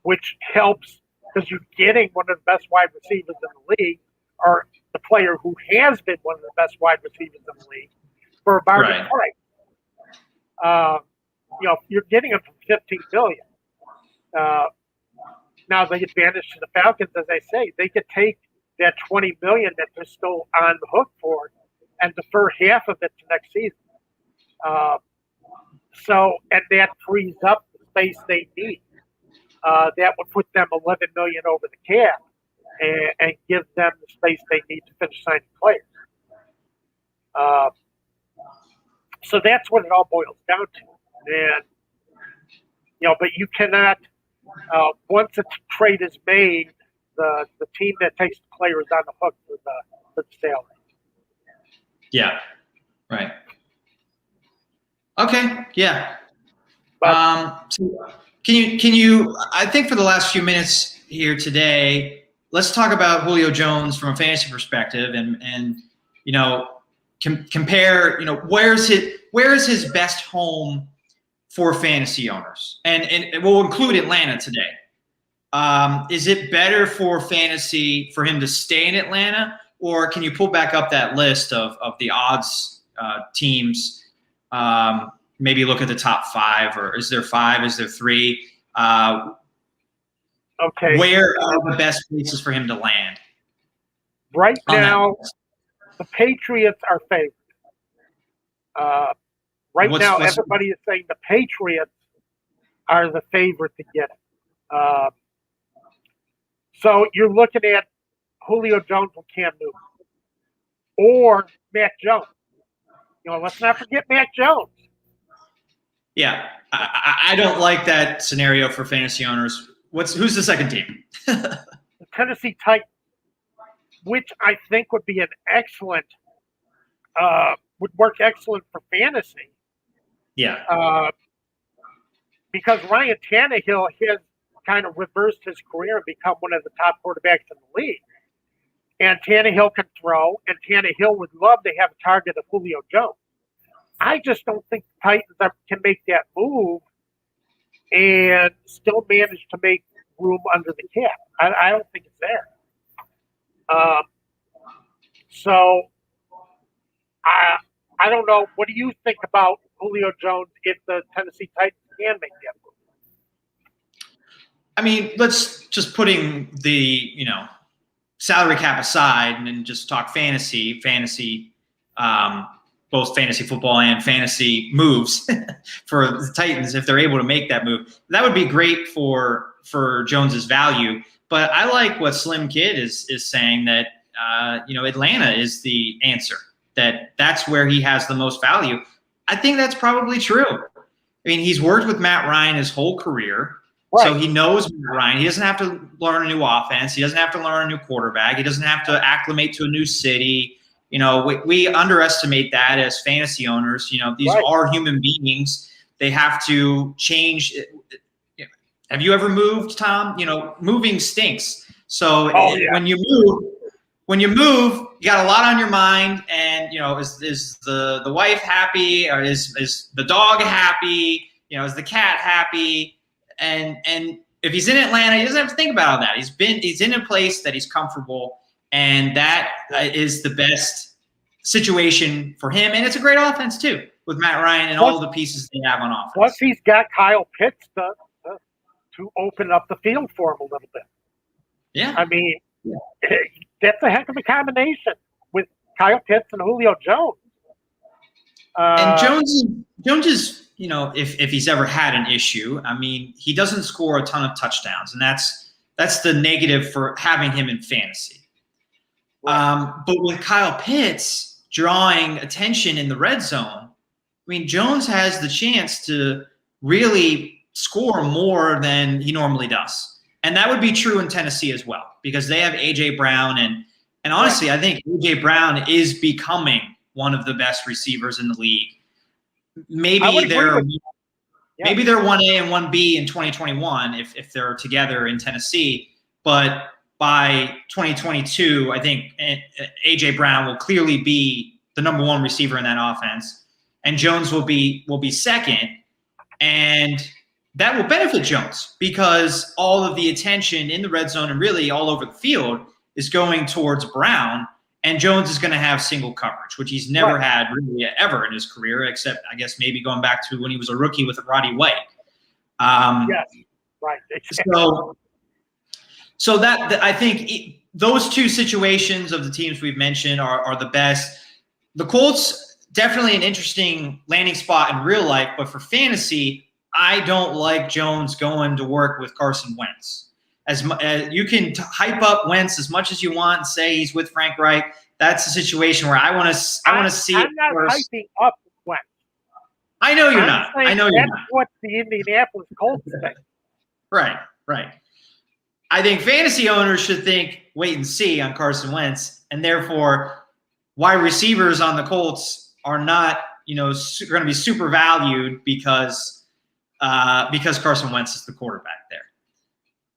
which helps because you're getting one of the best wide receivers in the league, or the player who has been one of the best wide receivers in the league for a bargain price. You're getting him for $15 million. Now the advantage to the Falcons, as I say, they could take that $20 million that they're still on the hook for and defer half of it to next season. And that frees up the space they need. That would put them $11 million over the cap and give them the space they need to finish signing players. So that's what it all boils down to. And but you cannot. Once a trade is made, the team that takes the player is on the hook for the salary. Yeah. Right. Okay. Yeah. So can you? I think for the last few minutes here today, let's talk about Julio Jones from a fantasy perspective, and compare. Where is his best home for fantasy owners, and we'll include Atlanta today. Is it better for fantasy for him to stay in Atlanta, or can you pull back up that list of the odds teams? Maybe look at the top 5, or is there 5? Is there 3? Okay. Where are the best places for him to land? Right now, the Patriots are favored. Everybody is saying the Patriots are the favorite to get it. So you're looking at Julio Jones with Cam Newton or Mac Jones. Let's not forget Mac Jones. Yeah, I don't like that scenario for fantasy owners. Who's the second team? The Tennessee Titans, which I think would be an excellent, would work excellent for fantasy. Yeah. Because Ryan Tannehill has kind of reversed his career and become one of the top quarterbacks in the league. And Tannehill can throw, and Tannehill would love to have a target of Julio Jones. I just don't think the Titans can make that move and still manage to make room under the cap. I don't think it's there. So I don't know. What do you think about Julio Jones if the Tennessee Titans can make that move? I mean, let's just putting the salary cap aside and then just talk fantasy, both fantasy football and fantasy moves for the Titans if they're able to make that move. That would be great for Jones's value. But I like what Slim Kid is saying, that Atlanta is the answer. That's where he has the most value. I think that's probably true. I mean, he's worked with Matt Ryan his whole career. Right. So he knows Matt Ryan. He doesn't have to learn a new offense. He doesn't have to learn a new quarterback. He doesn't have to acclimate to a new city. We underestimate that as fantasy owners. These are human beings. They have to change. Have you ever moved, Tom? Moving stinks. So when you move, you got a lot on your mind, and is the wife happy, or is the dog happy? Is the cat happy? And if he's in Atlanta, he doesn't have to think about all that. He's in a place that he's comfortable, and that is the best situation for him. And it's a great offense too, with Matt Ryan and all the pieces they have on offense. Plus, he's got Kyle Pitts to open up the field for him a little bit. Yeah. I mean, that's a heck of a combination with Kyle Pitts and Julio Jones. And Jones is, you know, if he's ever had an issue, I mean, he doesn't score a ton of touchdowns, and that's the negative for having him in fantasy. Right. But with Kyle Pitts drawing attention in the red zone, I mean, Jones has the chance to really score more than he normally does. And that would be true in Tennessee as well, because they have A.J. Brown. And honestly, I think A.J. Brown is becoming one of the best receivers in the league. Maybe they're 1A and 1B in 2021 if they're together in Tennessee. But by 2022, I think A.J. Brown will clearly be the number one receiver in that offense. And Jones will be second, and that will benefit Jones because all of the attention in the red zone and really all over the field is going towards Brown, and Jones is going to have single coverage, which he's never had really ever in his career, except I guess maybe going back to when he was a rookie with Roddy White. Yes, right. So that I think those two situations of the teams we've mentioned are the best. The Colts, definitely an interesting landing spot in real life, but for fantasy, I don't like Jones going to work with Carson Wentz. As you can hype up Wentz as much as you want and say he's with Frank Reich. That's a situation where I want to see. I'm not hyping up Wentz. I know you're not. I know you're not. That's what the Indianapolis Colts think. Right. I think fantasy owners should think wait and see on Carson Wentz, and therefore wide receivers on the Colts are not, going to be super valued because Carson Wentz is the quarterback there.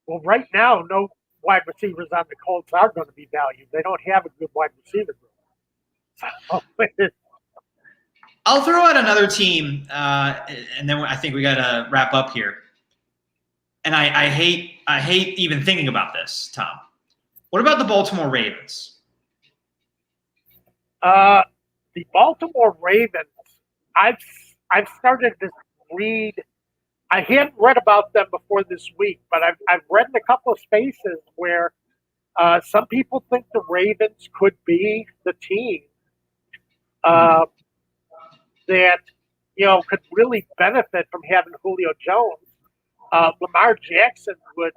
Well, right now, no wide receivers on the Colts are going to be valued. They don't have a good wide receiver group. I'll throw out another team, and then I think we got to wrap up here. And I hate even thinking about this, Tom. What about the Baltimore Ravens? The Baltimore Ravens, I've started to read. I hadn't read about them before this week, but I've read in a couple of spaces where some people think the Ravens could be the team that could really benefit from having Julio Jones. Lamar Jackson would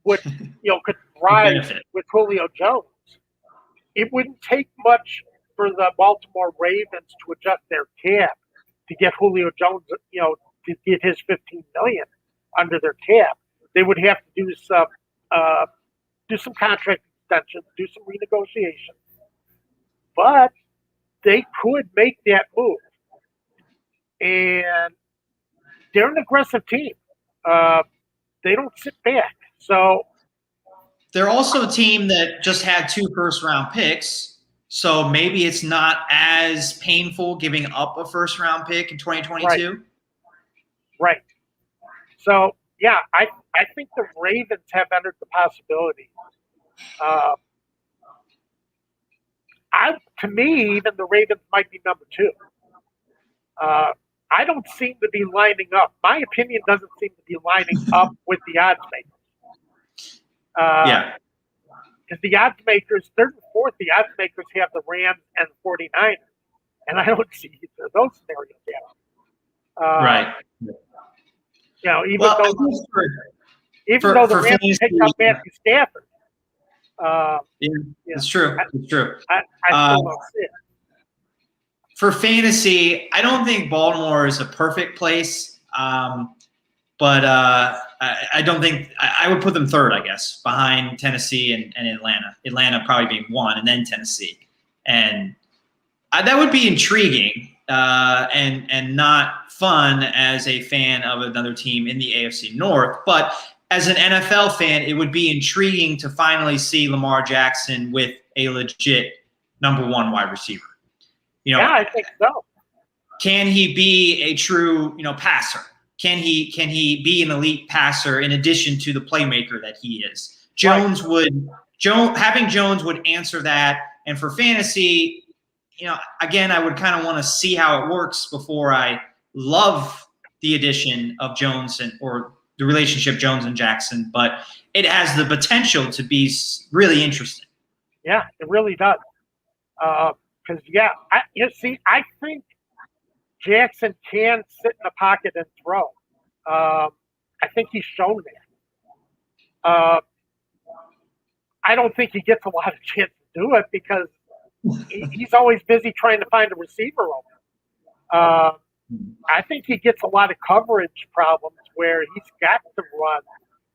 could thrive with Julio Jones. It wouldn't take much for the Baltimore Ravens to adjust their cap to get Julio Jones, to get his $15 million under their cap. They would have to do some contract extensions, do some renegotiations, but they could make that move. And they're an aggressive team. They don't sit back. So they're also a team that just had 2 first-round picks. So maybe it's not as painful giving up a first-round pick in 2022. Right. So, yeah, I think the Ravens have entered the possibility. To me, even the Ravens might be number 2. I don't seem to be lining up. My opinion doesn't seem to be lining up with the odds makers. Because the odds makers, 3rd and 4th, the odds makers have the Rams and the 49ers. And I don't see either of those scenarios yet. Even though the Rams picked up Matthew Stafford. It's true. It's true. I still don't see it. For fantasy, I don't think Baltimore is a perfect place. But I don't think – I would put them 3rd, I guess, behind Tennessee and Atlanta. Atlanta probably being 1, and then Tennessee. And that would be intriguing and not fun as a fan of another team in the AFC North. But as an NFL fan, it would be intriguing to finally see Lamar Jackson with a legit number 1 wide receiver. I think so. Can he be a true, passer? Can he be an elite passer in addition to the playmaker that he is? Having Jones would answer that. And for fantasy, again, I would kind of want to see how it works before I love the addition of Jones or the relationship Jones and Jackson, but it has the potential to be really interesting. Yeah, it really does. Because I think Jackson can sit in the pocket and throw. I think he's shown that. I don't think he gets a lot of chance to do it because he's always busy trying to find a receiver open. I think he gets a lot of coverage problems where he's got to run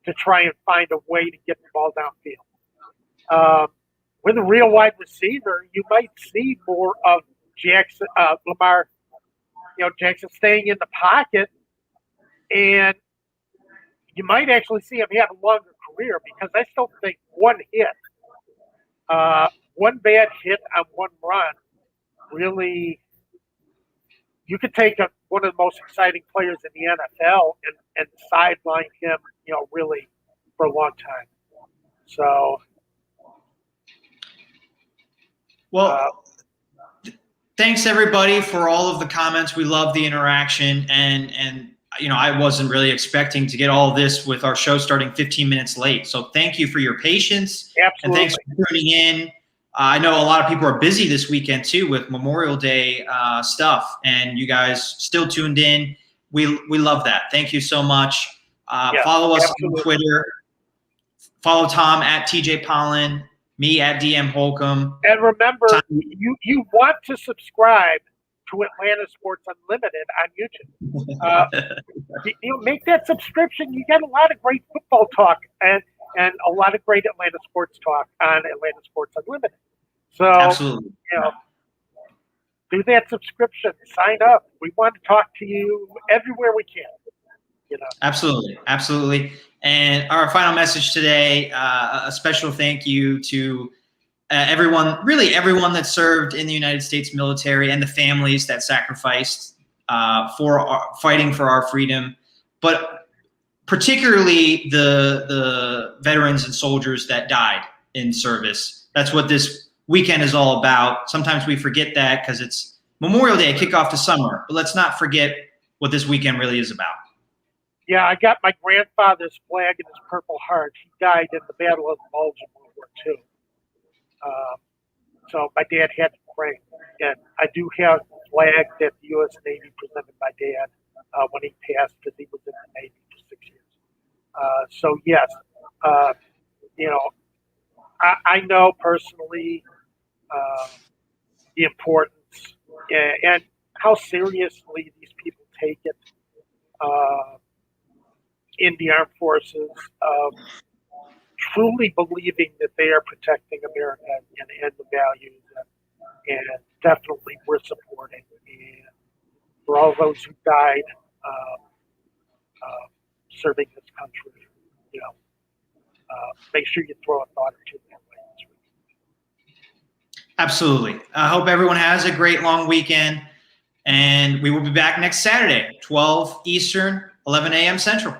to try and find a way to get the ball downfield. With a real wide receiver, you might see more of Jackson, Lamar, Jackson staying in the pocket, and you might actually see him have a longer career because I still think one bad hit on one run, really, you could take one of the most exciting players in the NFL and sideline him, really for a long time. So, well, thanks everybody for all of the comments. We love the interaction, and I wasn't really expecting to get all of this with our show starting 15 minutes late. So thank you for your patience. Absolutely. And thanks for tuning in. I know a lot of people are busy this weekend too with Memorial Day stuff, and you guys still tuned in. We love that. Thank you so much. Follow us on Twitter. Follow Tom at TJ Pollen, me at DM Holcomb. And remember, you want to subscribe to Atlanta Sports Unlimited on YouTube. Make that subscription. You get a lot of great football talk and a lot of great Atlanta sports talk on Atlanta Sports Unlimited. So, absolutely. Do that subscription. Sign up. We want to talk to you everywhere we can. Absolutely. Absolutely. And our final message today, a special thank you to everyone that served in the United States military and the families that sacrificed fighting for our freedom, but particularly the veterans and soldiers that died in service. That's what this weekend is all about. Sometimes we forget that because it's Memorial Day, kickoff to summer, but let's not forget what this weekend really is about. Yeah, I got my grandfather's flag in his Purple Heart. He died in the Battle of the Bulge in World War II. So my dad had the frame, and I do have a flag that the U.S. Navy presented my dad when he passed because he was in the Navy for 6 years. So yes, I know personally the importance and how seriously these people take it in the armed forces, truly believing that they are protecting America and the values, and definitely we're supporting. And for all those who died serving this country, make sure you throw a thought or two that way this week. Absolutely. I hope everyone has a great long weekend, and we will be back next Saturday, 12 Eastern, 11 a.m. Central.